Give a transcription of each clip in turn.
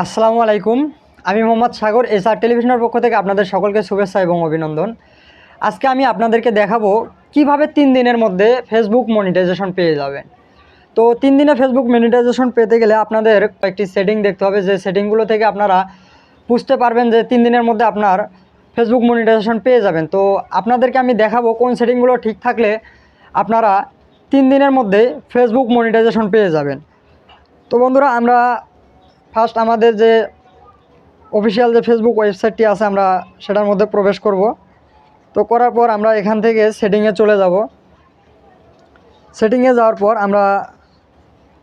আসসালামু আলাইকুম। আমি মোহাম্মদ সাগর, এসআর টেলিভিশনের পক্ষ থেকে আপনাদের সকলকে শুভেচ্ছা এবং অভিনন্দন। আজকে আমি আপনাদেরকে দেখাবো কিভাবে 3 দিনের মধ্যে ফেসবুক মনিটাইজেশন পেয়ে যাবেন। তো 3 দিনে ফেসবুক মনিটাইজেশন পেতে গেলে আপনাদের কয়েকটি সেটিং দেখতে হবে, যে সেটিংগুলো থেকে আপনারা বুঝতে পারবেন যে 3 দিনের মধ্যে আপনার ফেসবুক মনিটাইজেশন পেয়ে যাবেন। তো আপনাদেরকে আমি দেখাবো কোন সেটিংগুলো ঠিক থাকলে আপনারা 3 দিনের মধ্যে ফেসবুক মনিটাইজেশন পেয়ে যাবেন। তো বন্ধুরা, আমরা ফার্স্ট আমাদের যে অফিসিয়াল যে ফেসবুক ওয়েবসাইটটি আছে আমরা সেটার মধ্যে প্রবেশ করব। তো করার পর আমরা এখান থেকে সেটিংয়ে চলে যাব। সেটিংয়ে যাওয়ার পর আমরা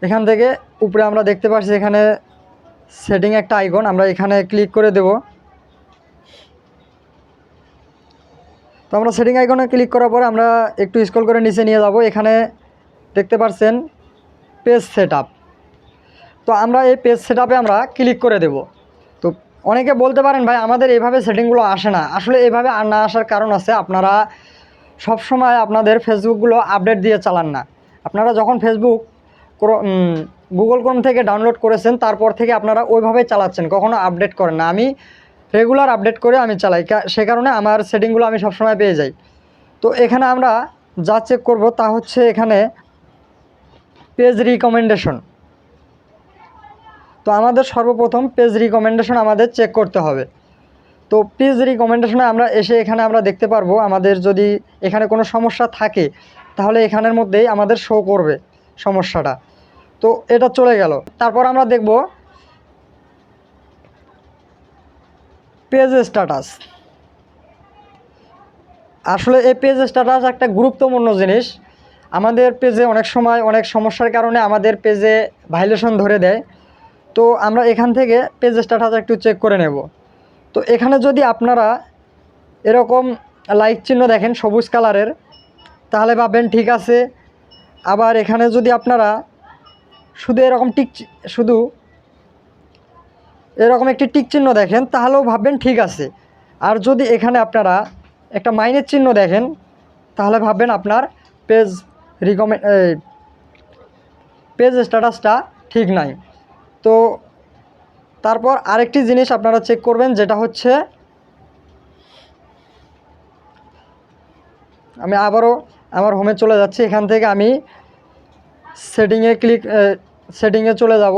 এখান থেকে উপরে আমরা দেখতে পাচ্ছি এখানে সেটিং একটা আইকন, আমরা এখানে ক্লিক করে দেব। তো আমরা সেটিং আইকনে ক্লিক করার পর আমরা একটু স্ক্রল করে নিচে নিয়ে যাব। এখানে দেখতে পাচ্ছেন পেজ সেটআপ। তো আমরা এই পেজ সেটআপে আমরা ক্লিক করে দেব। তো অনেকে বলতে পারেন, ভাই আমাদের এইভাবে সেটিংগুলো আসে না। আসলে এইভাবে আর না আসার কারণ আছে, আপনারা সব সময় আপনাদের ফেসবুকগুলো আপডেট দিয়ে চালান না। আপনারা যখন ফেসবুক গুগল ক্রোম থেকে ডাউনলোড করেছেন তারপর থেকে আপনারা ওইভাবেই চালাচ্ছেন, কখনো আপডেট করেন না। আমি রেগুলার আপডেট করে আমি চালাই, সে কারণে আমার সেটিংগুলো আমি সবসময় পেয়ে যাই। তো এখানে আমরা যা চেক করব তা হচ্ছে এখানে পেজ রিকমেন্ডেশন। তো আমাদের সর্বপ্রথম পেজ রিকমেন্ডেশন আমাদের চেক করতে হবে। তো পেজ রিকমেন্ডেশনে আমরা এসে এখানে আমরা দেখতে পারবো আমাদের যদি এখানে কোনো সমস্যা থাকে তাহলে এখানের মধ্যেই আমাদের শো করবে সমস্যাটা। তো এটা চলে গেল। তারপর আমরা দেখব পেজ স্ট্যাটাস। আসলে এই পেজ স্ট্যাটাস একটা গুরুত্বপূর্ণ জিনিস। আমাদের পেজে অনেক সময় অনেক সমস্যার কারণে আমাদের পেজে ভাইলেশন ধরে দেয়। তো আমরা এখান থেকে পেজ স্ট্যাটাস একটু চেক করে নেব। তো এখানে যদি আপনারা এরকম লাইক চিহ্ন দেখেন সবুজ কালারের, তাহলে ভাববেন ঠিক আছে। আবার এখানে যদি আপনারা শুধু এরকম একটি টিক চিহ্ন দেখেন তাহলেও ভাববেন ঠিক আছে। আর যদি এখানে আপনারা একটা মাইনের চিহ্ন দেখেন তাহলে ভাববেন আপনার পেজ স্ট্যাটাসটা ঠিক নাই। তো তারপর আরেকটি জিনিস আপনারা চেক করবেন, যেটা হচ্ছে আমি আবারও আমার হোমে চলে যাচ্ছি। এখান থেকে আমি সেটিংয়ে চলে যাব।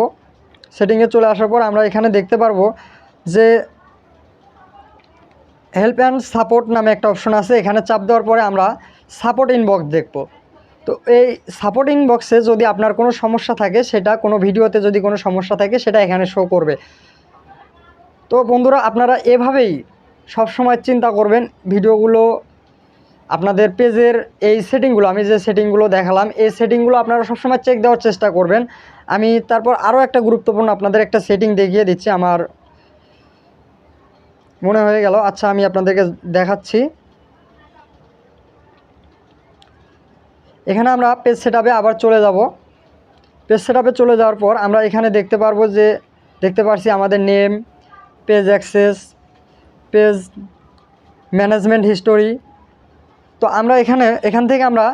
সেটিংয়ে চলে আসার পর আমরা এখানে দেখতে পারবো যে হেল্প অ্যান্ড সাপোর্ট নামে একটা অপশন আছে। এখানে চাপ দেওয়ার পরে আমরা সাপোর্ট ইনবক্স দেখব। তো এই সাপোর্ট ইনবক্সে যদি আপনার কোনো সমস্যা থাকে, সেটা কোনো ভিডিওতে যদি কোনো সমস্যা থাকে সেটা এখানে শো করবে। তো বন্ধুরা, আপনারা এভাবেই সবসময় চিন্তা করবেন ভিডিওগুলো আপনাদের পেজের এই সেটিংগুলো, আমি যে সেটিংগুলো দেখালাম এই সেটিংগুলো আপনারা সবসময় চেক দেওয়ার চেষ্টা করবেন। আমি তারপর আরও একটা গুরুত্বপূর্ণ আপনাদের একটা সেটিং দেখিয়ে দিচ্ছি, আমার মনে হয়ে গেল। আচ্ছা, আমি আপনাদেরকে দেখাচ্ছি। এখানে আমরা পেজ সেটআপে আবার চলে যাব। পেজ সেটআপে চলে যাওয়ার পর আমরা এখানে দেখতে পারছি আমাদের name, page access, page management history. তো আমরা এখান থেকে আমরা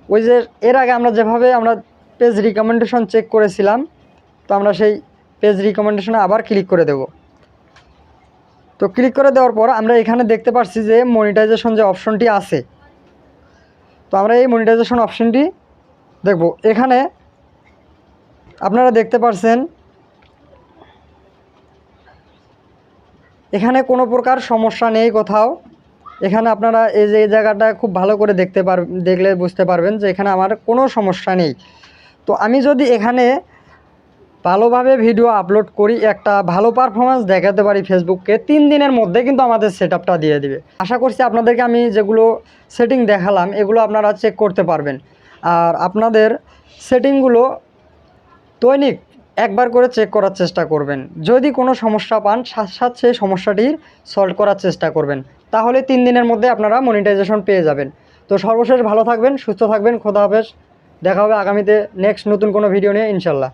ওই যে এর আগে আমরা যেভাবে আমরা পেজ রিকমেন্ডেশন চেক করেছিলাম, তো আমরা সেই পেজ রিকমেন্ডেশনে আবার ক্লিক করে দেব। তো ক্লিক করে দেওয়ার পর আমরা এখানে দেখতে পাচ্ছি যে মনিটাইজেশন যে অপশনটি আছে, তো আমরা এই মনিটাইজেশন অপশনটি দেখব। এখানে আপনারা দেখতে পাচ্ছেন এখানে কোনো প্রকার সমস্যা নেই কোথাও। এখানে আপনারা এই জায়গাটা খুব ভালো করে দেখলে বুঝতে পারবেন যে এখানে আমার কোনো সমস্যা নেই। তো আমি যদি এখানে ভালোভাবে ভিডিও আপলোড করি, একটা ভালো পারফরমেন্স দেখাতে পারি ফেসবুককে, 3 দিনের মধ্যে কিন্তু আমাদের সেটআপটা দিয়ে দিবে। আশা করছি আপনাদেরকে আমি যেগুলো সেটিং দেখালাম এগুলো আপনারা চেক করতে পারবেন। আর আপনাদের সেটিংগুলো দৈনিক একবার করে চেক করার চেষ্টা করবেন। যদি কোনো সমস্যা পান সাথে সাথে সেই সমস্যাটির সলভ করার চেষ্টা করবেন, তাহলে 3 দিনের মধ্যে আপনারা মনিটাইজেশন পেয়ে যাবেন। তো সর্বশেষ ভালো থাকবেন, সুস্থ থাকবেন। খোদা হাফেজ। দেখা হবে আগামীতে নেক্সট নতুন কোনো ভিডিও নিয়ে ইনশাল্লাহ।